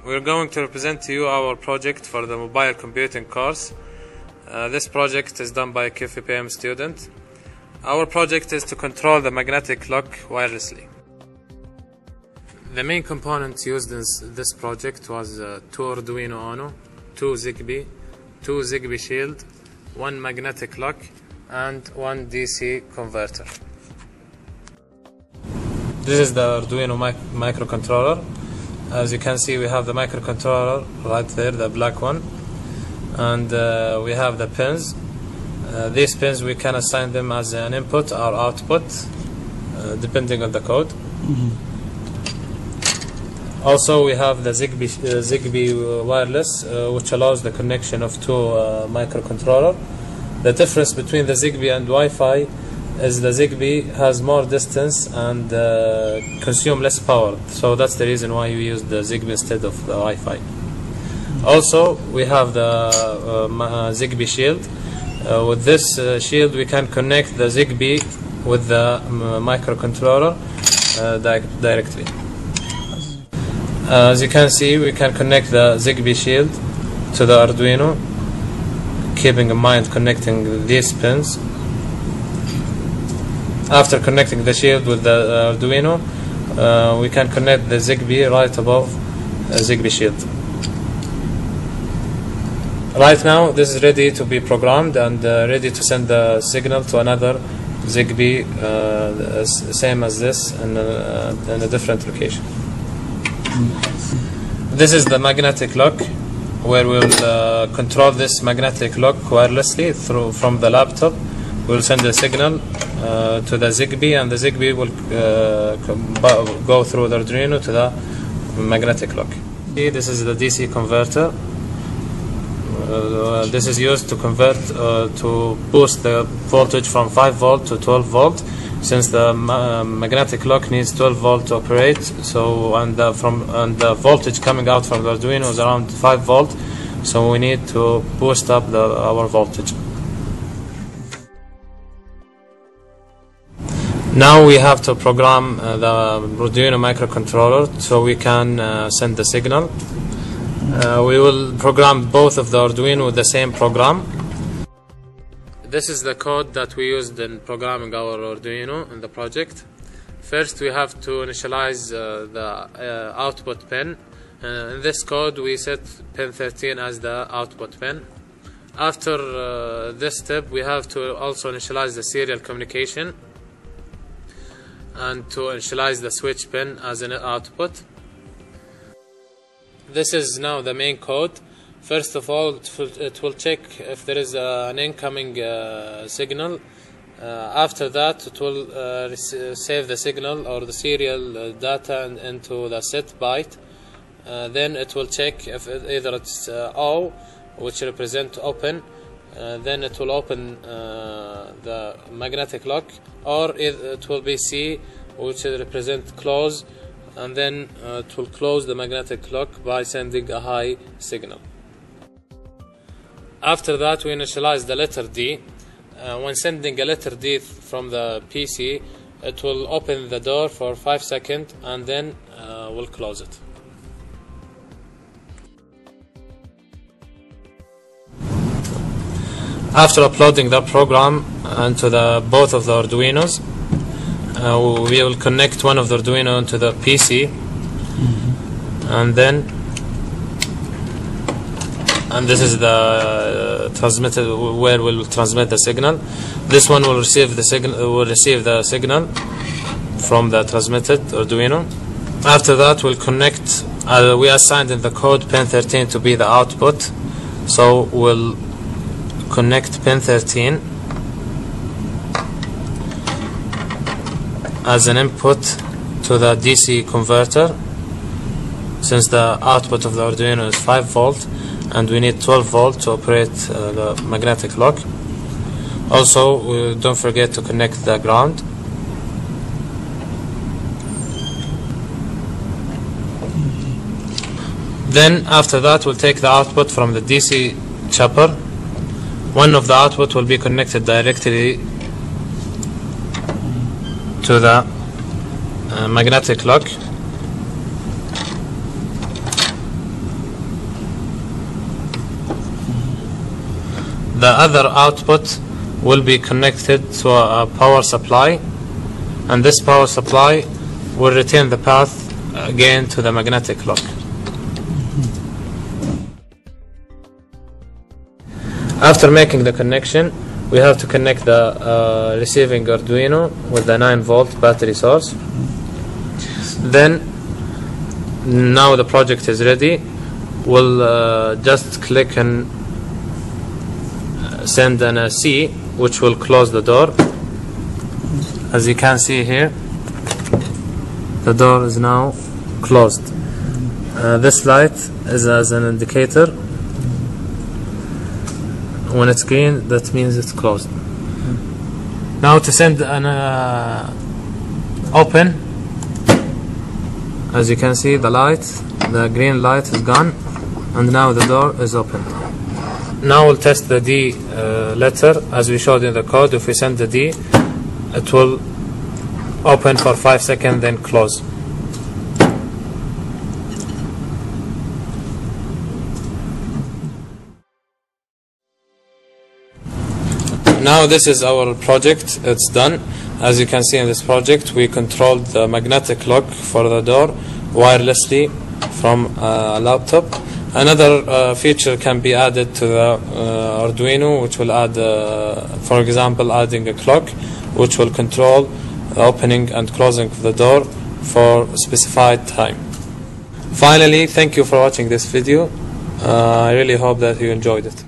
We're going to represent to you our project for the mobile computing course. This project is done by a QFPM student. Our project is to control the magnetic lock wirelessly. The main components used in this project was 2 Arduino Uno, 2 Zigbee, 2 Zigbee Shield, 1 magnetic lock, and 1 DC converter. This is the Arduino microcontroller. As you can see, we have the microcontroller right there, the black one, and we have the pins. These pins, we can assign them as an input or output depending on the code. Also, we have the Zigbee wireless, which allows the connection of 2 microcontroller. The difference between the Zigbee and Wi-Fi is the Zigbee has more distance and consume less power, so that's the reason why we use the Zigbee instead of the Wi-Fi. Also, we have the Zigbee Shield. With this shield, we can connect the Zigbee with the microcontroller directly. As you can see, we can connect the Zigbee Shield to the Arduino, keeping in mind connecting these pins. After connecting the shield with the Arduino, we can connect the Zigbee right above the Zigbee Shield. Right now, this is ready to be programmed and ready to send the signal to another Zigbee, same as this, in a different location. This is the magnetic lock, where we'll control this magnetic lock wirelessly from the laptop. We'll send a signal to the Zigbee, and the Zigbee will go through the Arduino to the magnetic lock. This is the DC converter. This is used to convert to boost the voltage from 5 volt to 12 volt, since the magnetic lock needs 12 volt to operate. So and the voltage coming out from the Arduino is around 5 volt, so we need to boost up our voltage. Now we have to program the Arduino microcontroller so we can send the signal. We will program both of the Arduino with the same program. This is the code that we used in programming our Arduino in the project. First, we have to initialize the output pin. In this code, we set pin 13 as the output pin. After this step, we have to also initialize the serial communication and to initialize the switch pin as an output. This is now the main code. First of all, it will check if there is an incoming signal. After that, it will save the signal or the serial data into the set byte. Then it will check if either it's O, which represent open, then it will open the magnetic lock, or it will be C, which represent close, and then it will close the magnetic lock by sending a high signal. After that, we initialize the letter D. When sending a letter D from the PC, it will open the door for 5 seconds and then we'll close it. After uploading the program into both of the Arduinos, we will connect one of the Arduino into the PC, and this is the transmitter where we'll transmit the signal. This one will receive the signal from the transmitted Arduino. After that, we'll connect. We assigned in the code pin 13 to be the output, so we'll connect pin 13 as an input to the DC converter, since the output of the Arduino is 5 volt and we need 12 volt to operate the magnetic lock. Also, don't forget to connect the ground. Then after that, we'll take the output from the DC chopper. One of the output will be connected directly to the magnetic lock. the other output will be connected to a power supply, and this power supply will retain the path again to the magnetic lock. After making the connection, we have to connect the receiving Arduino with the 9-volt battery source. Then, now the project is ready. We'll just click and send an C, which will close the door. As you can see here, the door is now closed. This light is as an indicator. When it's green, that means it's closed. Now to send an open, as you can see, the green light is gone, and now the door is open. Now we'll test the D letter as we showed in the code. If we send the D, it will open for 5 seconds, then close. Now this is our project, it's done. As you can see in this project, we controlled the magnetic lock for the door wirelessly from a laptop. Another feature can be added to the Arduino, which will add, for example, adding a clock, which will control the opening and closing of the door for a specified time. Finally, thank you for watching this video. I really hope that you enjoyed it.